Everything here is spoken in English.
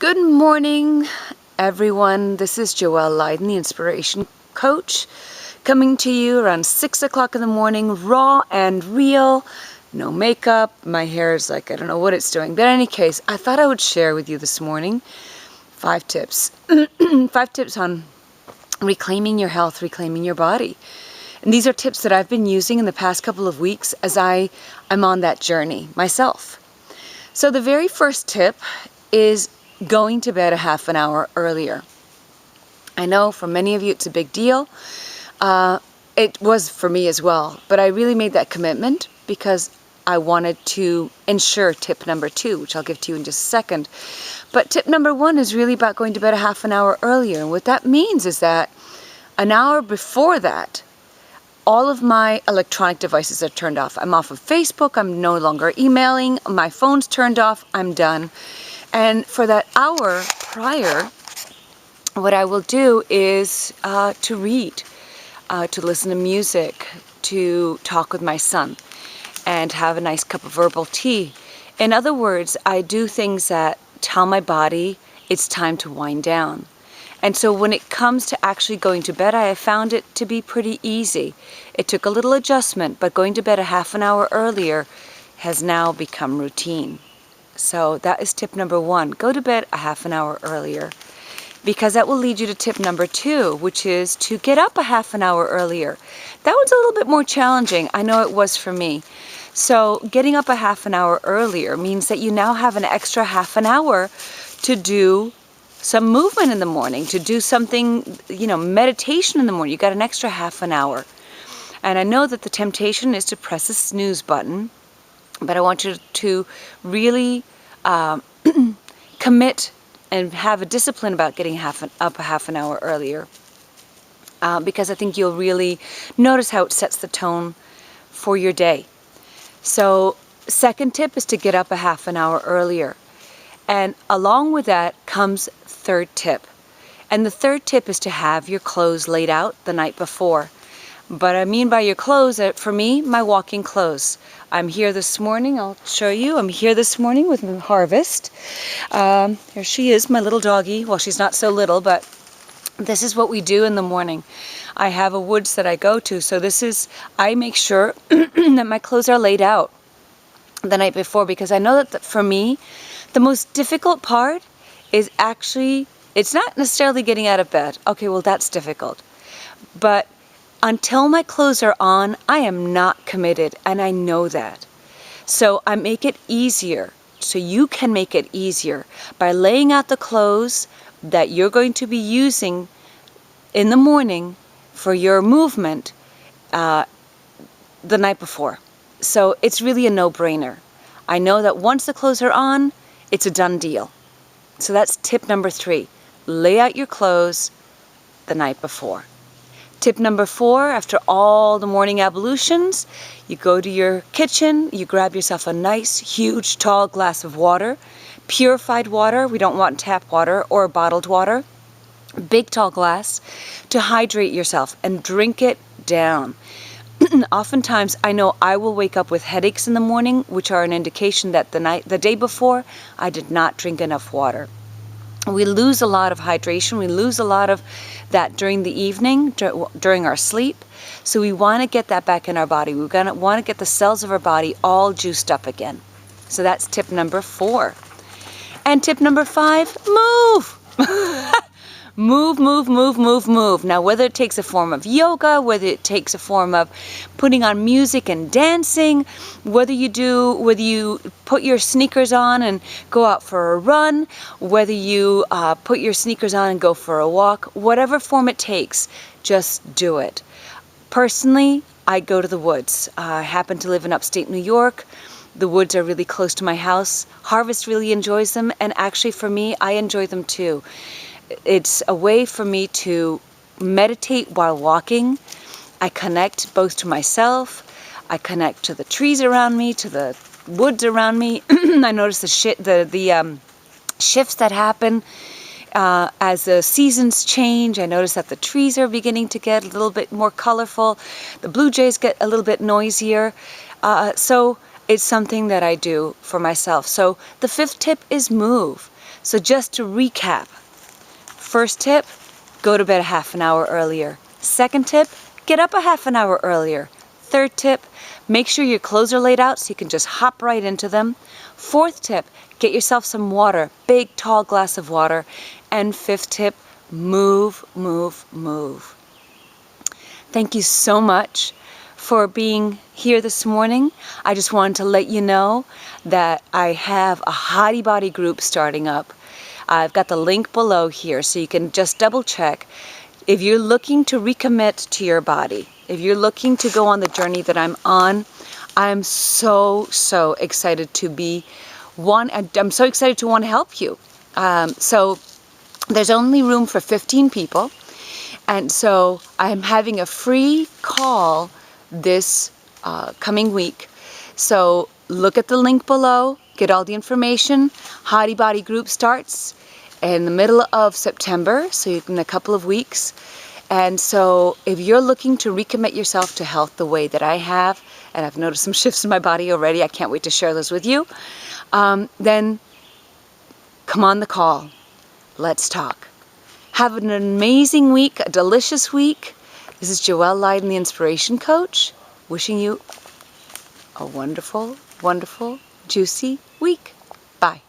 Good morning, everyone. This is Joelle Leiden, the Inspiration Coach, coming to you around 6 o'clock in the morning, raw and real, no makeup. My hair is like, I don't know what it's doing. But in any case, I thought I would share with you this morning 5 tips. 5 tips on reclaiming your health, reclaiming your body. And these are tips that I've been using in the past couple of weeks as I'm on that journey myself. So the very first tip is going to bed a half an hour earlier. I know for many of you it's a big deal. It was for me as well, but I really made that commitment because I wanted to ensure tip number 2, which I'll give to you in just a second. But tip number 1 is really about going to bed a half an hour earlier. And what that means is that an hour before that, all of my electronic devices are turned off. I'm off of Facebook, I'm no longer emailing, my phone's turned off, I'm done. And for that hour prior, what I will do is to read, to listen to music, to talk with my son, and have a nice cup of herbal tea. In other words, I do things that tell my body it's time to wind down. And so when it comes to actually going to bed, I have found it to be pretty easy. It took a little adjustment, but going to bed a half an hour earlier has now become routine. So that is tip number 1. Go to bed a half an hour earlier, because that will lead you to tip number 2, which is to get up a half an hour earlier. That was a little bit more challenging. I know it was for me. So getting up a half an hour earlier means that you now have an extra half an hour to do some movement in the morning, to do something, meditation in the morning. You got an extra half an hour. And I know that the temptation is to press the snooze button, but I want you to really commit and have a discipline about getting up a half an hour earlier, because I think you'll really notice how it sets the tone for your day. So second tip is to get up a half an hour earlier. And along with that comes third tip. And the third tip is to have your clothes laid out the night before. But I mean by your clothes, for me, my walking clothes. I'm here this morning, I'll show you. I'm here this morning with Harvest. Here she is, my little doggie. Well, she's not so little, but this is what we do in the morning. I have a woods that I go to, so I make sure that my clothes are laid out the night before, because I know that for me, the most difficult part is actually, it's not necessarily getting out of bed. Okay, well, that's difficult. But until my clothes are on, I am not committed, and I know that. So I make it easier, so you can make it easier by laying out the clothes that you're going to be using in the morning for your movement the night before. So it's really a no-brainer. I know that once the clothes are on, it's a done deal. So that's tip number 3. Lay out your clothes the night before. Tip number 4, after all the morning ablutions, you go to your kitchen, you grab yourself a nice, huge, tall glass of water, purified water. We don't want tap water or bottled water. Big, tall glass to hydrate yourself and drink it down. Oftentimes, I know I will wake up with headaches in the morning, which are an indication that the day before, I did not drink enough water. We lose a lot of hydration. We lose a lot of that during the evening, during our sleep. So we want to get that back in our body. We want to get the cells of our body all juiced up again. So that's tip number 4. And tip number 5, move! Move, move, move, move, move. Now, whether it takes a form of yoga, whether it takes a form of putting on music and dancing, whether you put your sneakers on and go out for a run, whether you put your sneakers on and go for a walk, whatever form it takes, just do it. Personally, I go to the woods. I happen to live in upstate New York. The woods are really close to my house. Harvest really enjoys them, and actually for me, I enjoy them too. It's a way for me to meditate while walking. I connect both to myself, I connect to the trees around me, to the woods around me. I notice the shifts that happen as the seasons change. I notice that the trees are beginning to get a little bit more colorful. The blue jays get a little bit noisier. So it's something that I do for myself. So the 5th tip is move. So just to recap, first tip, go to bed a half an hour earlier. Second tip, get up a half an hour earlier. Third tip, make sure your clothes are laid out so you can just hop right into them. Fourth tip, get yourself some water, big tall glass of water. And fifth tip, move, move, move. Thank you so much for being here this morning. I just wanted to let you know that I have a Hottie Body group starting up. I've got the link below here so you can just double check. If you're looking to recommit to your body, if you're looking to go on the journey that I'm on, I'm so excited to be one. I'm so excited to want to help you. So there's only room for 15 people. And so I'm having a free call this coming week. So look at the link below, get all the information. Hottie Body group starts in the middle of September, so in a couple of weeks. And so if you're looking to recommit yourself to health the way that I have, and I've noticed some shifts in my body already, I can't wait to share those with you, then come on the call. Let's talk. Have an amazing week, a delicious week. This is Joelle Lydon, the Inspiration Coach, wishing you a wonderful, wonderful, juicy week. Bye.